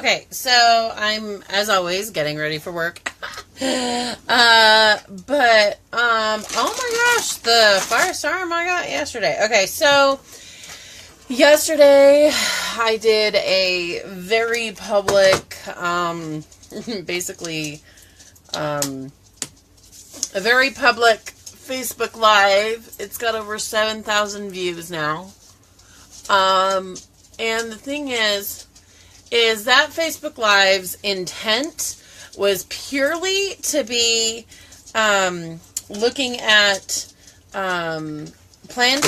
Okay, so I'm, as always, getting ready for work. Oh my gosh, the firestorm I got yesterday. Okay, so yesterday I did a very public, basically, a very public Facebook Live. It's got over 7,000 views now. And the thing is that Facebook Live's intent was purely to be looking at Planned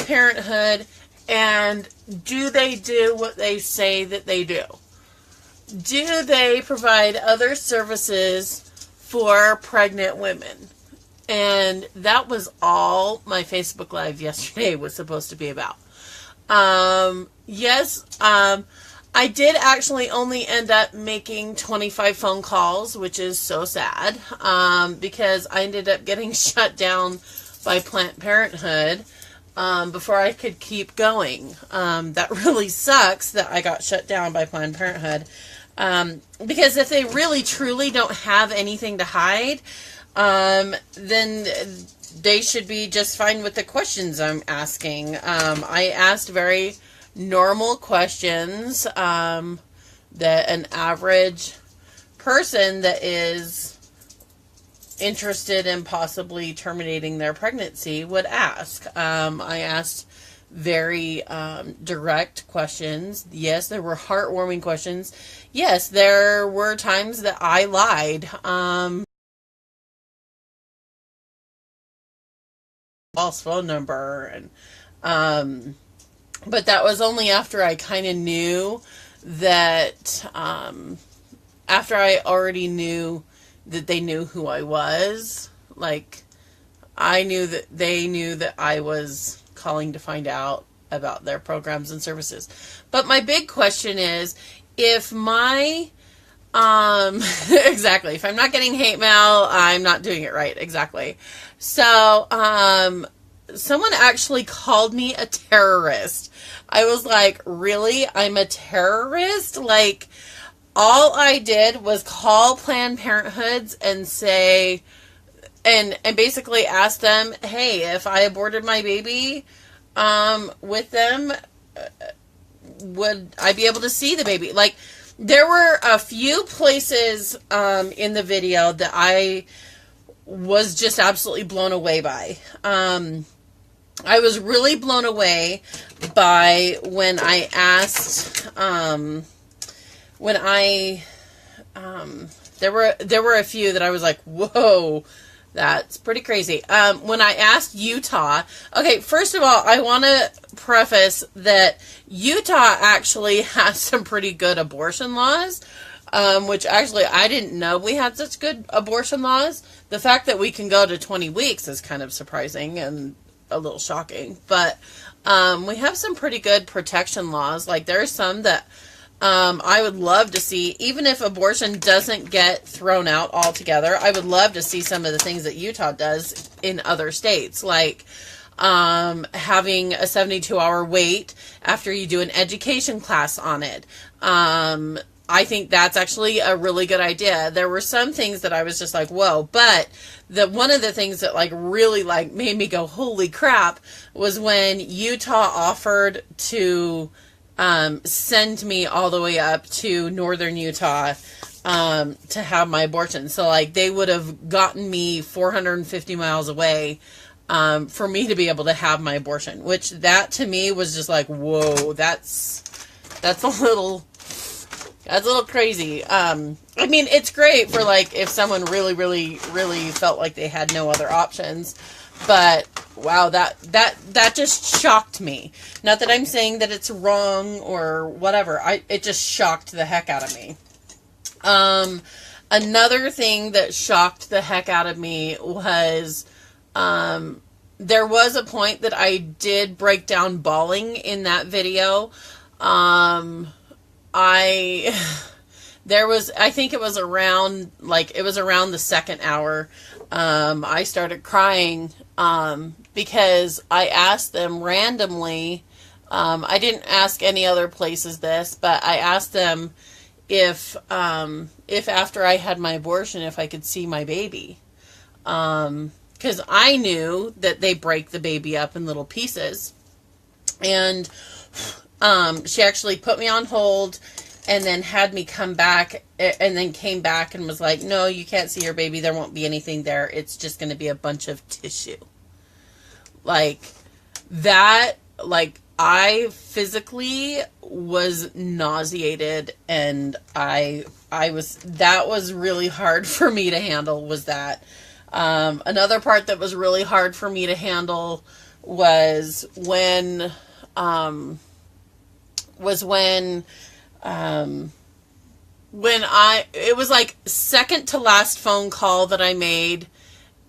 Parenthood and do they do what they say that they do? Do they provide other services for pregnant women? And that was all my Facebook Live yesterday was supposed to be about. Yes, I did actually only end up making 25 phone calls, which is so sad, because I ended up getting shut down by Planned Parenthood before I could keep going. That really sucks that I got shut down by Planned Parenthood, because if they really truly don't have anything to hide, then they should be just fine with the questions I'm asking. I asked very normal questions that an average person that is interested in possibly terminating their pregnancy would ask. I asked very direct questions. Yes, there were heartwarming questions. Yes, there were times that I lied. False phone number, and but that was only after I kind of knew that, after I already knew that they knew who I was. Like, I knew that they knew that I was calling to find out about their programs and services. But my big question is, if my, exactly, if I'm not getting hate mail, I'm not doing it right. Exactly. So, someone actually called me a terrorist. I was like, really? I'm a terrorist? Like, all I did was call Planned Parenthoods and say, and basically ask them, hey, if I aborted my baby, with them, would I be able to see the baby? Like, there were a few places, in the video that I was just absolutely blown away by. I was really blown away by when I asked, there were a few that I was like, whoa, that's pretty crazy. When I asked Utah, okay, first of all, I want to preface that Utah actually has some pretty good abortion laws, which actually I didn't know we had such good abortion laws. The fact that we can go to 20 weeks is kind of surprising and a little shocking, but we have some pretty good protection laws. Like, there's some that I would love to see, even if abortion doesn't get thrown out altogether. I would love to see some of the things that Utah does in other states, like having a 72-hour wait after you do an education class on it. I think that's actually a really good idea. There were some things that I was just like, whoa, but one of the things that like really like made me go, holy crap, was when Utah offered to send me all the way up to northern Utah to have my abortion. So like they would have gotten me 450 miles away for me to be able to have my abortion, which that to me was just like, whoa, that's a little crazy. I mean, it's great for like if someone really, really, really felt like they had no other options, but wow, that just shocked me. Not that I'm saying that it's wrong or whatever. It just shocked the heck out of me. Another thing that shocked the heck out of me was, there was a point that I did break down bawling in that video. I think it was around the second hour, I started crying, because I asked them randomly, I didn't ask any other places this, but I asked them if after I had my abortion, if I could see my baby. Because I knew that they break the baby up in little pieces. And she actually put me on hold and then had me come back, and then came back and was like, no, you can't see your baby. There won't be anything there. It's just going to be a bunch of tissue. Like, that, like, I physically was nauseated, and that was really hard for me to handle, was that. Another part that was really hard for me to handle was when it was like second to last phone call that I made,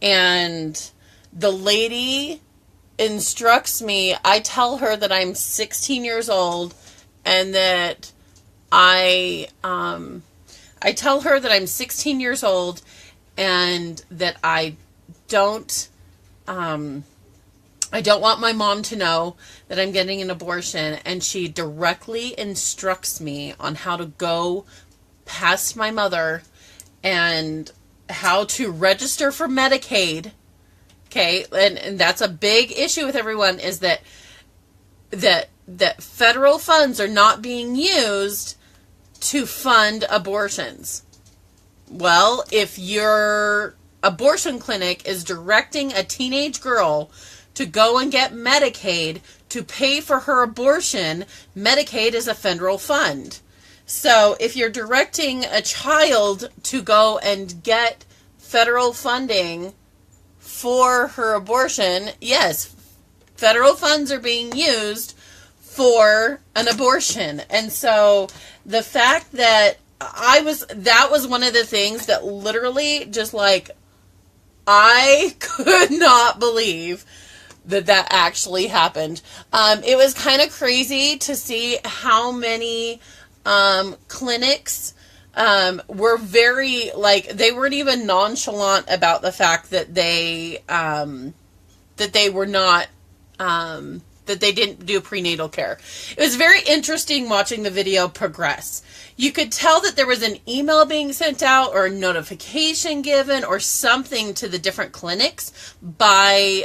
and the lady instructs me, I tell her that I'm 16 years old, and that I tell her that I'm 16 years old, and that I don't want my mom to know that I'm getting an abortion, and she directly instructs me on how to go past my mother and how to register for Medicaid. Okay, and that's a big issue with everyone, is that federal funds are not being used to fund abortions. Well, if your abortion clinic is directing a teenage girl to go and get Medicaid to pay for her abortion, Medicaid is a federal fund. So if you're directing a child to go and get federal funding for her abortion, yes, federal funds are being used for an abortion. And so the fact that that was one of the things that literally just, like, I could not believe that actually happened. It was kind of crazy to see how many clinics were very, like, they weren't even nonchalant about the fact that they were not, that they didn't do prenatal care. It was very interesting watching the video progress. You could tell that there was an email being sent out or a notification given or something to the different clinics by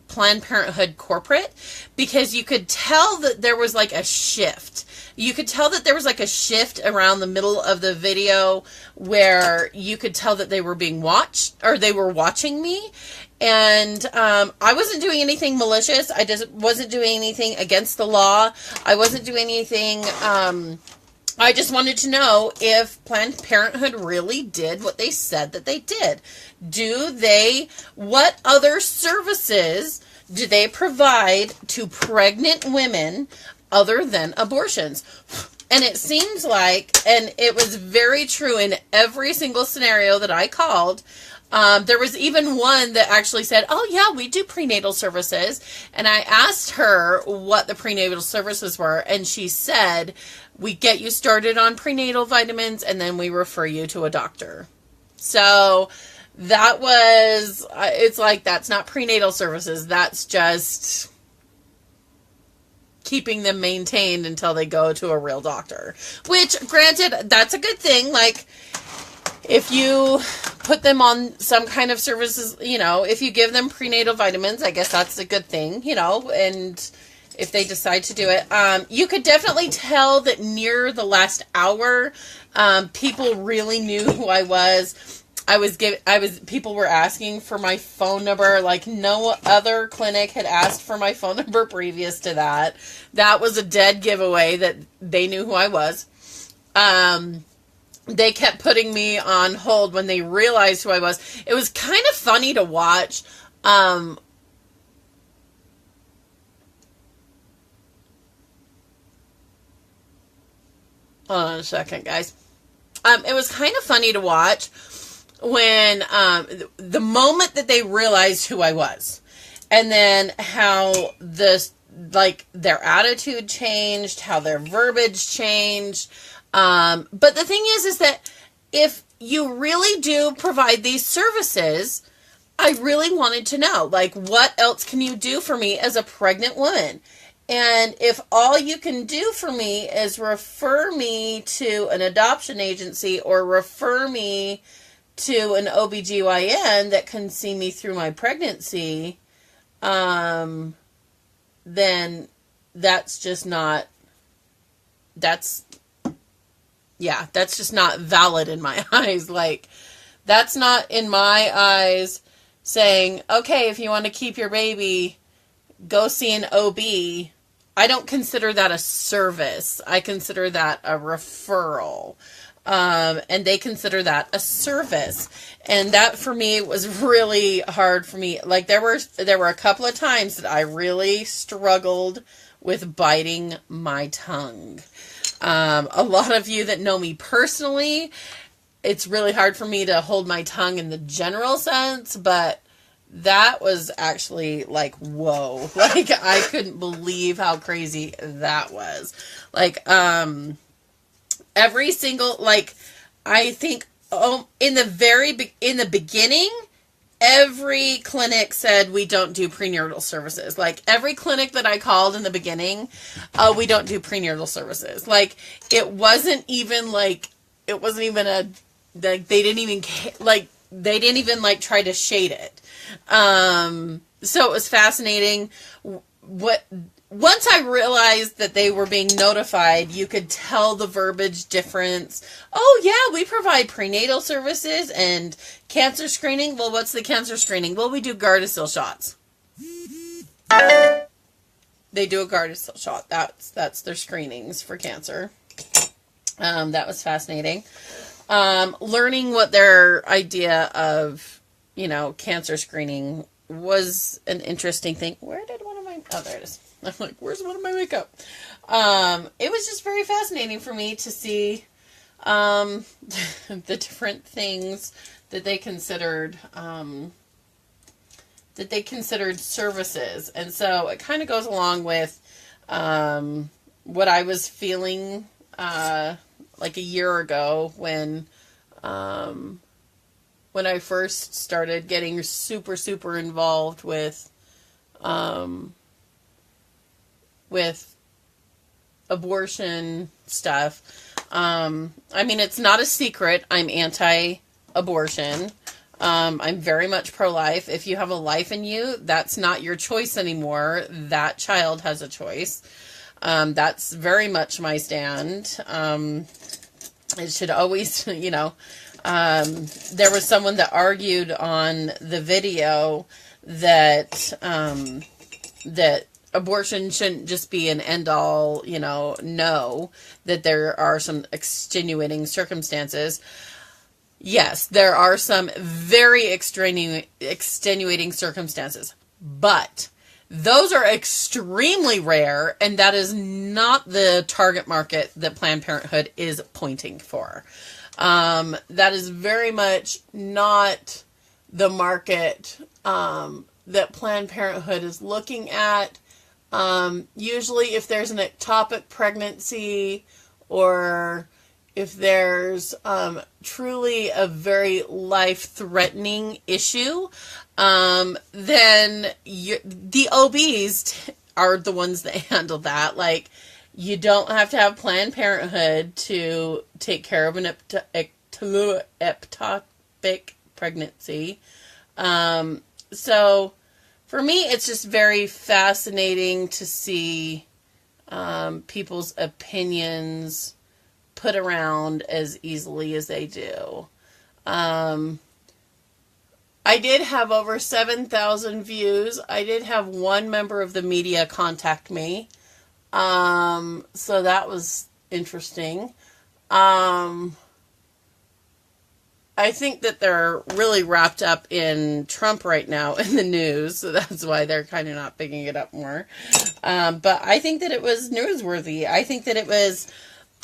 Planned Parenthood corporate, because you could tell that there was like a shift. You could tell that there was like a shift around the middle of the video where you could tell that they were being watched, or they were watching me. And I wasn't doing anything malicious. I just wasn't doing anything against the law. I wasn't doing anything. I just wanted to know if Planned Parenthood really did what they said that they did. What other services do they provide to pregnant women other than abortions? And it seems like, and it was very true in every single scenario that I called. There was even one that actually said, oh yeah, we do prenatal services. And I asked her what the prenatal services were, and she said, we get you started on prenatal vitamins, and then we refer you to a doctor. So that was, it's like, that's not prenatal services. That's just keeping them maintained until they go to a real doctor. Which, granted, that's a good thing. Like, if you put them on some kind of services, you know, if you give them prenatal vitamins, I guess that's a good thing, you know, and if they decide to do it. You could definitely tell that near the last hour, people really knew who I was. People were asking for my phone number, like no other clinic had asked for my phone number previous to that. That was a dead giveaway that they knew who I was. They kept putting me on hold when they realized who I was. It was kind of funny to watch. Hold on a second, guys. It was kind of funny to watch when the moment that they realized who I was, and then how their attitude changed, how their verbiage changed. But the thing is that if you really do provide these services, I really wanted to know, like, what else can you do for me as a pregnant woman? And if all you can do for me is refer me to an adoption agency or refer me to an OBGYN that can see me through my pregnancy, then that's just not, that's just not valid in my eyes. Like, that's not in my eyes saying, okay, if you want to keep your baby, go see an OB. I don't consider that a service. I consider that a referral. And they consider that a service. And that for me was really hard for me. Like, there were a couple of times that I really struggled with biting my tongue. A lot of you that know me personally, it's really hard for me to hold my tongue in the general sense, but that was actually like, whoa. Like, I couldn't believe how crazy that was. Like, every single, like, I think, in the beginning, every clinic said we don't do prenatal services. Like, every clinic that I called in the beginning, we don't do prenatal services. Like, they didn't even like try to shade it. So it was fascinating. Once I realized that they were being notified, you could tell the verbiage difference. Oh yeah, we provide prenatal services and cancer screening. Well, what's the cancer screening? Well, we do Gardasil shots. They do a Gardasil shot. That's their screenings for cancer. That was fascinating. Learning what their idea of, cancer screening was an interesting thing. Where did one of my... Oh, there it is. I'm like, where's one of my makeup? It was just very fascinating for me to see the different things that they considered services. And so it kind of goes along with what I was feeling like a year ago when I first started getting super, super involved with abortion stuff. I mean, it's not a secret. I'm anti-abortion. I'm very much pro-life. If you have a life in you, that's not your choice anymore. That child has a choice. That's very much my stand. It should always, there was someone that argued on the video that, that abortion shouldn't just be an end-all, no, that there are some extenuating circumstances. Yes, there are some very extenuating circumstances, but those are extremely rare, and that is not the target market that Planned Parenthood is pointing for. That is very much not the market that Planned Parenthood is looking at. Usually if there's an ectopic pregnancy or if there's truly a very life-threatening issue, then the OBs are the ones that handle that. Like, you don't have to have Planned Parenthood to take care of an ectopic pregnancy. So for me, it's just very fascinating to see people's opinions put around as easily as they do. I did have over 7,000 views. I did have one member of the media contact me. So that was interesting. I think that they're really wrapped up in Trump right now in the news, so that's why they're kind of not picking it up more. But I think that it was newsworthy. I think that it was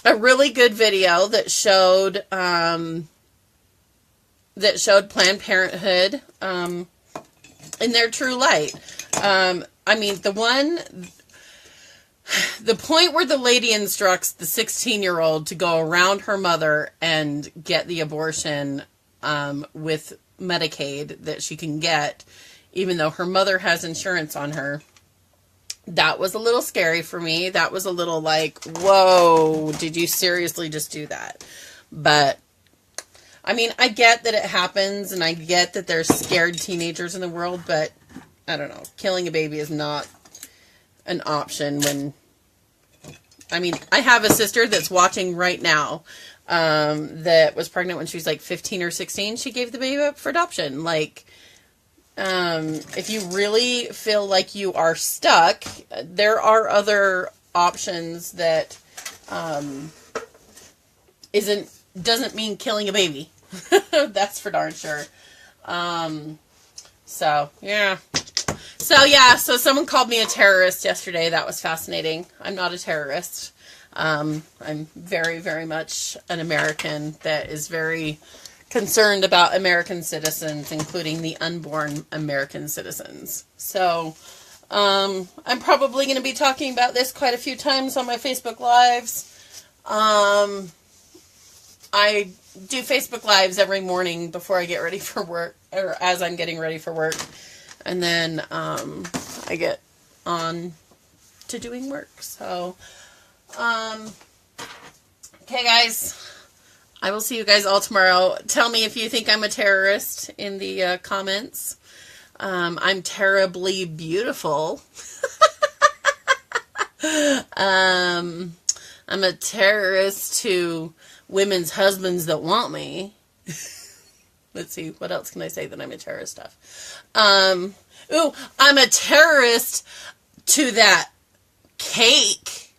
a really good video that showed Planned Parenthood in their true light. I mean, the point where the lady instructs the 16-year-old to go around her mother and get the abortion with Medicaid that she can get, even though her mother has insurance on her, that was a little scary for me. That was a little like, whoa, did you seriously just do that? But I mean, I get that it happens, and I get that there's scared teenagers in the world, but I don't know. Killing a baby is not an option when, I mean, I have a sister that's watching right now that was pregnant when she was like 15 or 16. She gave the baby up for adoption. Like, if you really feel like you are stuck, there are other options that doesn't mean killing a baby. That's for darn sure. So someone called me a terrorist yesterday. That was fascinating. I'm not a terrorist. I'm very, very much an American that is very concerned about American citizens, including the unborn American citizens. So, I'm probably going to be talking about this quite a few times on my Facebook Lives. I do Facebook Lives every morning before I get ready for work, or as I'm getting ready for work. And then, I get on to doing work. So, okay, guys. I will see you guys all tomorrow. Tell me if you think I'm a terrorist in the comments. I'm terribly beautiful. I'm a terrorist to women's husbands that want me. Let's see, what else can I say that I'm a terrorist of? I'm a terrorist to that cake.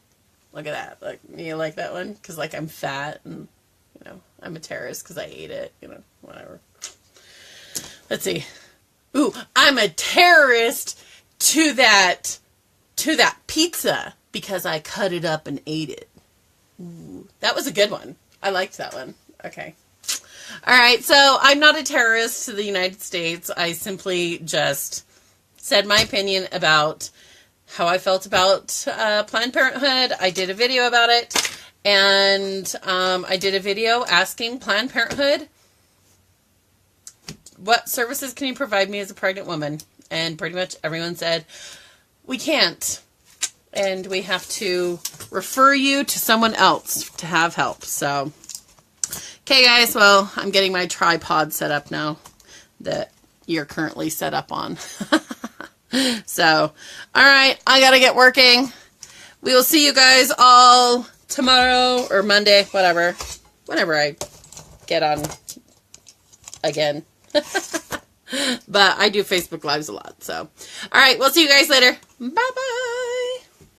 Look at that. Like, you like that one? Because, like, I'm fat and, you know, I'm a terrorist because I ate it. You know, whatever. Let's see. Ooh, I'm a terrorist to that pizza because I cut it up and ate it. Ooh, that was a good one. I liked that one. Okay. All right, so I'm not a terrorist to the United States. I simply just said my opinion about how I felt about Planned Parenthood. I did a video about it, and I did a video asking Planned Parenthood, what services can you provide me as a pregnant woman? And pretty much everyone said, we can't. And we have to refer you to someone else to have help. So, okay, guys, well, I'm getting my tripod set up now that you're currently set up on. So, all right, I got to get working. We will see you guys all tomorrow or Monday, whatever, whenever I get on again. But I do Facebook Lives a lot. So, all right, we'll see you guys later. Bye-bye.